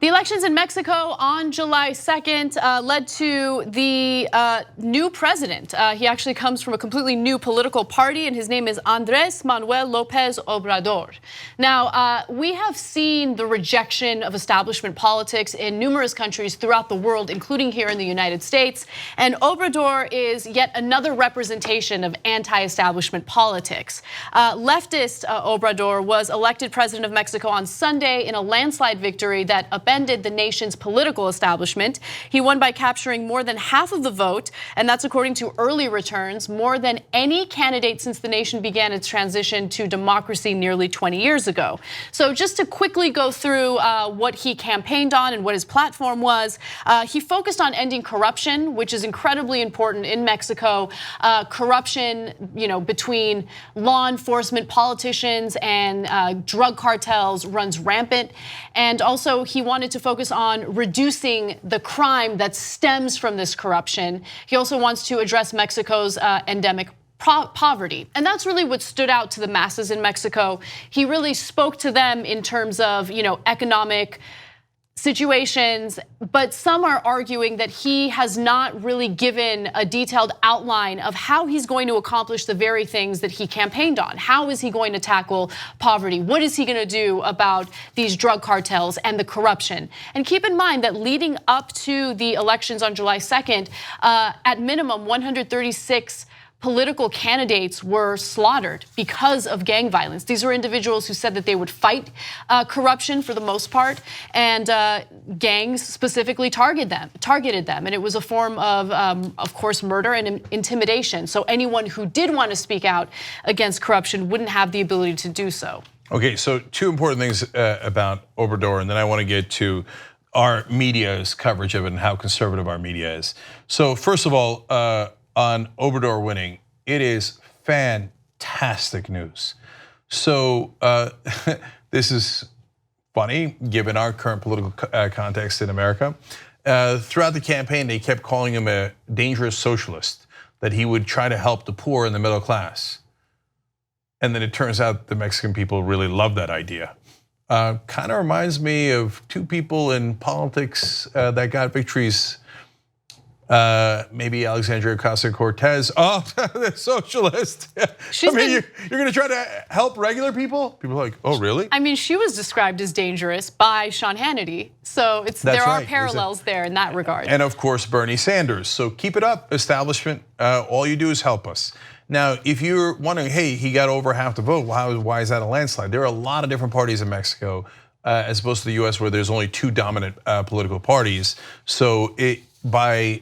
The elections in Mexico on July 2nd led to the new president. He actually comes from a completely new political party, and his name is Andrés Manuel López Obrador. Now, we have seen the rejection of establishment politics in numerous countries throughout the world, including here in the United States. And Obrador is yet another representation of anti-establishment politics. Leftist Obrador was elected president of Mexico on Sunday in a landslide victory that upended the nation's political establishment. He won by capturing more than half of the vote, and that's according to early returns, more than any candidate since the nation began its transition to democracy nearly 20 years ago. So just to quickly go through what he campaigned on and what his platform was, he focused on ending corruption, which is incredibly important in Mexico. Corruption, between law enforcement, politicians, and drug cartels runs rampant. And also, he wanted to focus on reducing the crime that stems from this corruption. He also wants to address Mexico's endemic poverty. And that's really what stood out to the masses in Mexico. He really spoke to them in terms of, economic situations, but some are arguing that he has not really given a detailed outline of how he's going to accomplish the very things that he campaigned on. How is he going to tackle poverty? What is he going to do about these drug cartels and the corruption? And keep in mind that leading up to the elections on July 2nd, at minimum 136 political candidates were slaughtered because of gang violence. These were individuals who said that they would fight corruption for the most part, and gangs specifically targeted them. And it was a form of course, murder and intimidation. So anyone who did want to speak out against corruption wouldn't have the ability to do so. Okay, so two important things about Obrador, and then I want to get to our media's coverage of it and how conservative our media is. So first of all, on Obrador winning, it is fantastic news. So this is funny given our current political context in America. Throughout the campaign, they kept calling him a dangerous socialist, that he would try to help the poor and the middle class. And then it turns out the Mexican people really love that idea. Kind of reminds me of two people in politics that got victories. Maybe Alexandria Ocasio-Cortez, the socialist. You're gonna try to help regular people? People are like, oh, really? I mean, she was described as dangerous by Sean Hannity. So there are parallels there in that regard. And of course, Bernie Sanders. So keep it up, establishment. All you do is help us. Now, if you're wondering, hey, he got over half the vote, why is that a landslide? There are a lot of different parties in Mexico, as opposed to the US where there's only two dominant political parties. So by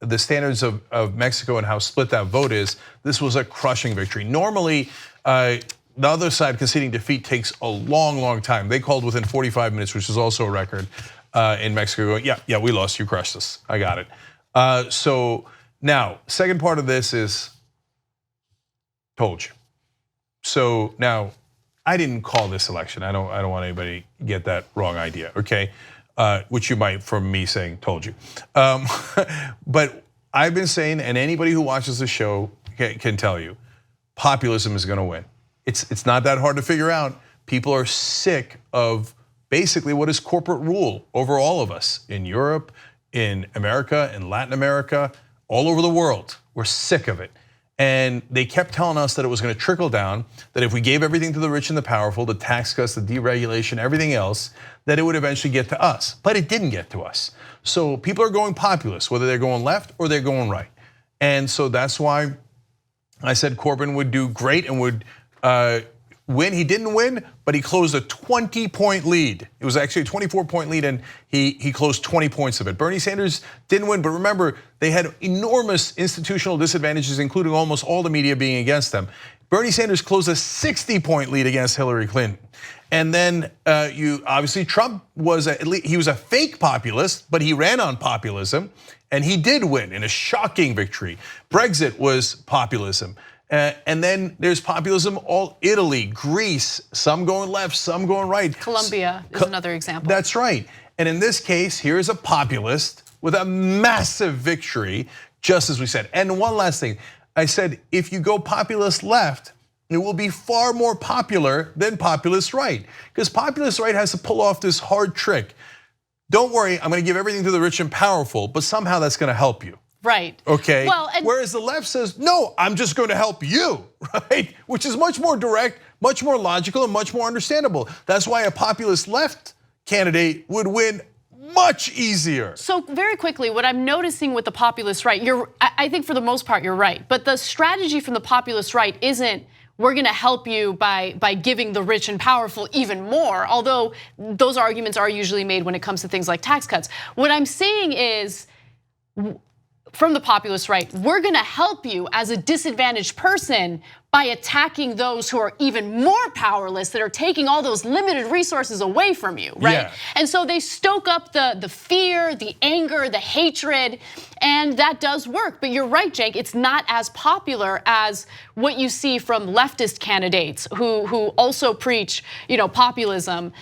the standards of Mexico and how split that vote is, this was a crushing victory. Normally, the other side conceding defeat takes a long, long time. They called within 45 minutes, which is also a record in Mexico, going, yeah, we lost, you crushed us, I got it. So now, second part of this is, told you. So now, I didn't call this election. I don't want anybody to get that wrong idea, okay? Which you might from me saying told you. But I've been saying, and anybody who watches the show can tell you, populism is gonna win. It's not that hard to figure out. People are sick of basically what is corporate rule over all of us in Europe, in America, in Latin America, all over the world. We're sick of it. And they kept telling us that it was gonna trickle down, that if we gave everything to the rich and the powerful, the tax cuts, the deregulation, everything else, that it would eventually get to us. But it didn't get to us. So people are going populist, whether they're going left or they're going right. And so that's why I said Corbyn would do great and would win. He didn't win, but he closed a 20-point lead. It was actually a 24-point lead, and he closed 20 points of it. Bernie Sanders didn't win, but remember, they had enormous institutional disadvantages, including almost all the media being against them. Bernie Sanders closed a 60-point lead against Hillary Clinton. And then obviously Trump he was a fake populist, but he ran on populism, and he did win in a shocking victory. Brexit was populism. And then there's populism, all Italy, Greece, some going left, some going right. Colombia is another example. That's right. And in this case, here's a populist with a massive victory, just as we said. And one last thing, I said, if you go populist left, it will be far more popular than populist right. Because populist right has to pull off this hard trick. don't worry, I'm going to give everything to the rich and powerful, but somehow that's going to help you. Right. Okay. Well, whereas the left says, no, I'm just going to help you, right? Which is much more direct, much more logical, and much more understandable. That's why a populist left candidate would win much easier. So very quickly, what I'm noticing with the populist right, I think for the most part you're right, but the strategy from the populist right isn't we're going to help you by giving the rich and powerful even more, although those arguments are usually made when it comes to things like tax cuts. What I'm saying is, from the populist right, we're going to help you as a disadvantaged person by attacking those who are even more powerless, that are taking all those limited resources away from you, right? Yeah. And so they stoke up the fear, the anger, the hatred, and that does work. But you're right, Cenk, it's not as popular as what you see from leftist candidates who also preach, populism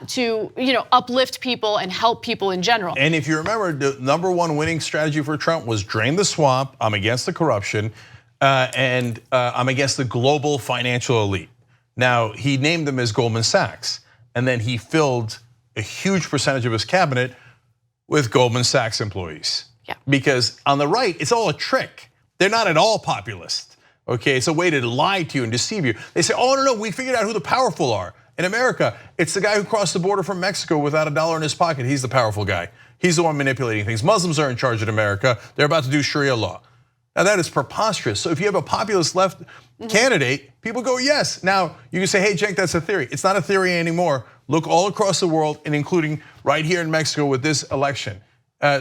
to, uplift people and help people in general. And if you remember, the #1 winning strategy for Trump was drain the swamp, I'm against the corruption, and I'm against the global financial elite. Now, he named them as Goldman Sachs, and then he filled a huge percentage of his cabinet with Goldman Sachs employees. Yeah. Because on the right, it's all a trick. They're not at all populist. Okay, it's a way to lie to you and deceive you. They say, oh no, we figured out who the powerful are. In America, it's the guy who crossed the border from Mexico without $1 in his pocket. He's the powerful guy. He's the one manipulating things. Muslims are in charge in America. They're about to do Sharia law. Now that is preposterous. So if you have a populist left candidate, people go, yes. Now you can say, hey, Cenk, that's a theory. It's not a theory anymore. Look all across the world, and including right here in Mexico with this election.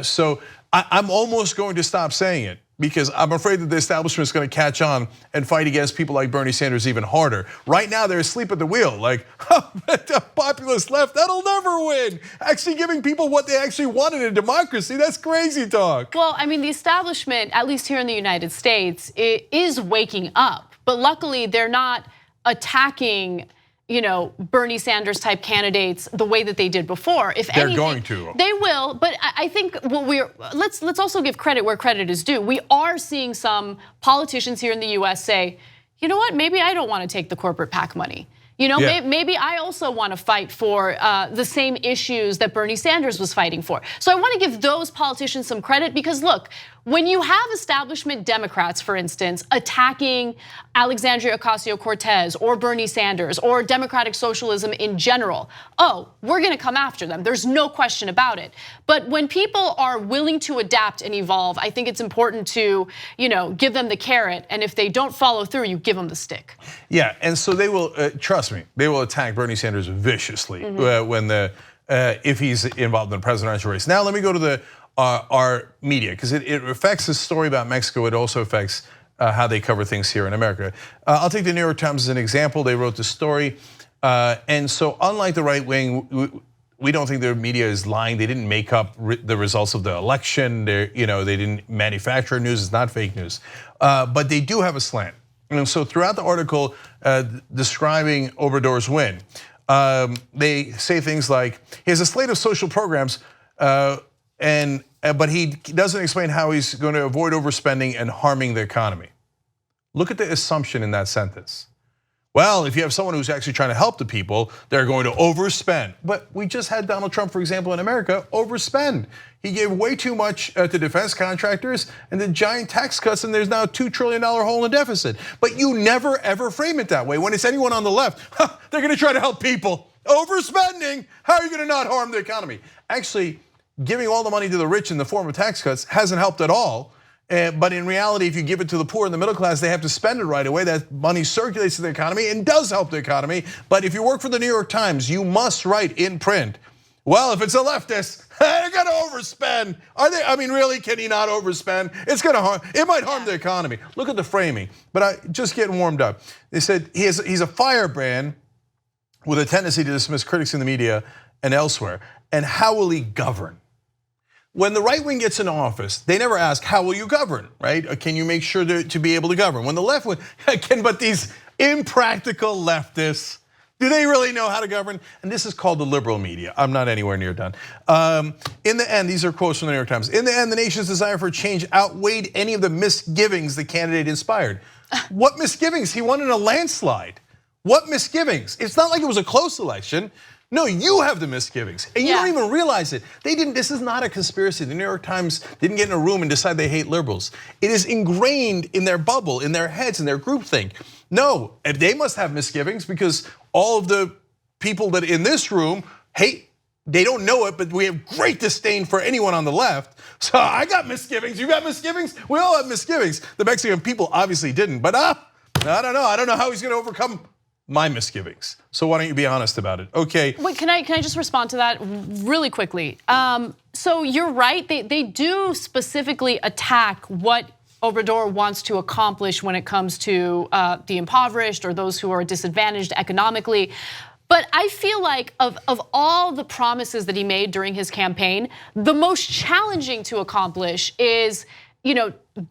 So I'm almost going to stop saying it, because I'm afraid that the establishment is going to catch on and fight against people like Bernie Sanders even harder. Right now, they're asleep at the wheel, like, the populist left, that'll never win. Actually giving people what they actually want in a democracy, that's crazy talk. Well, I mean, the establishment, at least here in the United States, is waking up. But luckily, they're not attacking Bernie Sanders type candidates the way that they did before. If they're anything, going to. They will, but I think let's also give credit where credit is due. We are seeing some politicians here in the US say, you know what, maybe I don't want to take the corporate PAC money. Maybe I also want to fight for the same issues that Bernie Sanders was fighting for. So I want to give those politicians some credit, because look, when you have establishment Democrats, for instance, attacking Alexandria Ocasio-Cortez or Bernie Sanders or democratic socialism in general, we're going to come after them. There's no question about it. But when people are willing to adapt and evolve, I think it's important to, give them the carrot, and if they don't follow through, you give them the stick. Yeah, and so they will, trust me, they will attack Bernie Sanders viciously if he's involved in the presidential race. Now let me go to our media, because it affects the story about Mexico. It also affects how they cover things here in America. I'll take the New York Times as an example. They wrote the story, and so unlike the right wing, we don't think their media is lying. They didn't make up the results of the election. They didn't manufacture news. It's not fake news, but they do have a slant. And so throughout the article describing Obrador's win, they say things like, he has a slate of social programs, but he doesn't explain how he's going to avoid overspending and harming the economy. Look at the assumption in that sentence. Well, if you have someone who's actually trying to help the people, they're going to overspend. But we just had Donald Trump, for example, in America, overspend. He gave way too much to defense contractors and did giant tax cuts, and there's now a $2 trillion hole in deficit. But you never ever frame it that way. When it's anyone on the left, they're going to try to help people. Overspending, how are you going to not harm the economy? Actually, giving all the money to the rich in the form of tax cuts hasn't helped at all. But in reality, if you give it to the poor and the middle class, they have to spend it right away. That money circulates to the economy and does help the economy. But if you work for the New York Times, you must write in print, well, if it's a leftist, they're gonna overspend. Are they? I mean, really, can he not overspend? It's gonna harm, it might harm the economy. Look at the framing, but I just getting warmed up. They said he's a firebrand with a tendency to dismiss critics in the media and elsewhere. And how will he govern? When the right wing gets in office, they never ask, how will you govern, right? Can you make sure to be able to govern? When the left wing, but these impractical leftists, do they really know how to govern? And this is called the liberal media. I'm not anywhere near done. In the end, these are quotes from the New York Times. In the end, the nation's desire for change outweighed any of the misgivings the candidate inspired. What misgivings? He won in a landslide. What misgivings? It's not like it was a close election. No, you have the misgivings, and you don't even realize it. They didn't. This is not a conspiracy. The New York Times didn't get in a room and decide they hate liberals. It is ingrained in their bubble, in their heads, in their groupthink. No, they must have misgivings because all of the people that in this room hate. They don't know it, but we have great disdain for anyone on the left. So I got misgivings. You got misgivings. We all have misgivings. The Mexican people obviously didn't, but I don't know. I don't know how he's going to overcome my misgivings. So why don't you be honest about it? Okay. Wait, can I just respond to that really quickly? So you're right. They do specifically attack what Obrador wants to accomplish when it comes to the impoverished or those who are disadvantaged economically. But I feel like of all the promises that he made during his campaign, the most challenging to accomplish is,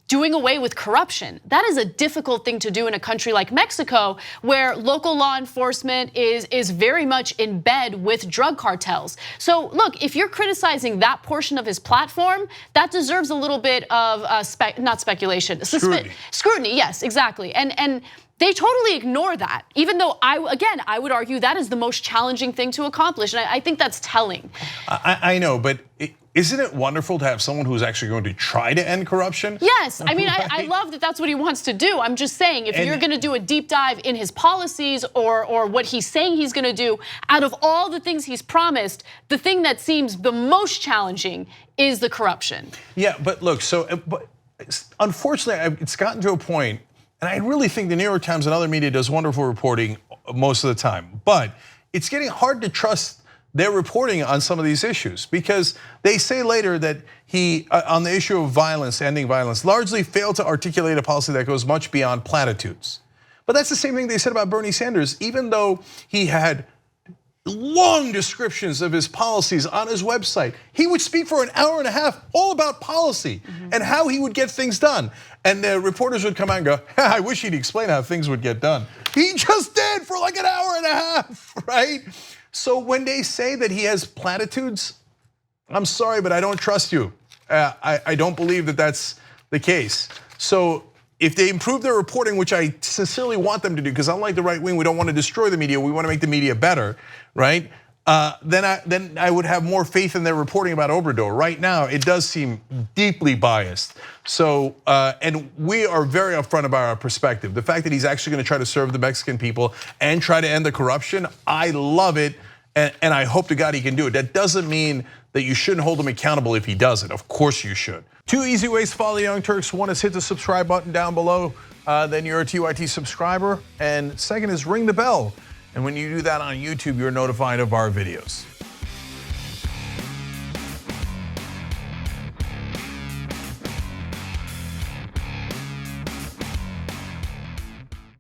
doing away with corruption. That is a difficult thing to do in a country like Mexico, where local law enforcement is very much in bed with drug cartels. So look, if you're criticizing that portion of his platform, that deserves a little bit of not speculation, scrutiny. Yes, exactly. And they totally ignore that, even though I would argue that is the most challenging thing to accomplish, and I think that's telling. I know, but isn't it wonderful to have someone who's actually going to try to end corruption? Yes, I mean, I love that that's what he wants to do. I'm just saying, if you're going to do a deep dive in his policies or what he's saying he's going to do, out of all the things he's promised, the thing that seems the most challenging is the corruption. Yeah, but look, but unfortunately, it's gotten to a point. And I really think the New York Times and other media does wonderful reporting most of the time. But it's getting hard to trust their reporting on some of these issues because they say later that he, on the issue of violence, ending violence, largely failed to articulate a policy that goes much beyond platitudes. But that's the same thing they said about Bernie Sanders, even though he had long descriptions of his policies on his website. He would speak for an hour and a half all about policy and how he would get things done. And the reporters would come out and go, I wish he'd explain how things would get done. He just did for like an hour and a half, right? So when they say that he has platitudes, I'm sorry, but I don't trust you. I don't believe that that's the case. So if they improve their reporting, which I sincerely want them to do, because unlike the right wing, we don't want to destroy the media, we want to make the media better, right? Then I would have more faith in their reporting about Obrador. Right now, it does seem deeply biased. So, and we are very upfront about our perspective. The fact that he's actually going to try to serve the Mexican people and try to end the corruption, I love it, and I hope to God he can do it. That doesn't mean that you shouldn't hold him accountable if he does it. Of course you should. 2 easy ways to follow the Young Turks. One is hit the subscribe button down below, then you're a TYT subscriber. And second is ring the bell. And when you do that on YouTube, you're notified of our videos.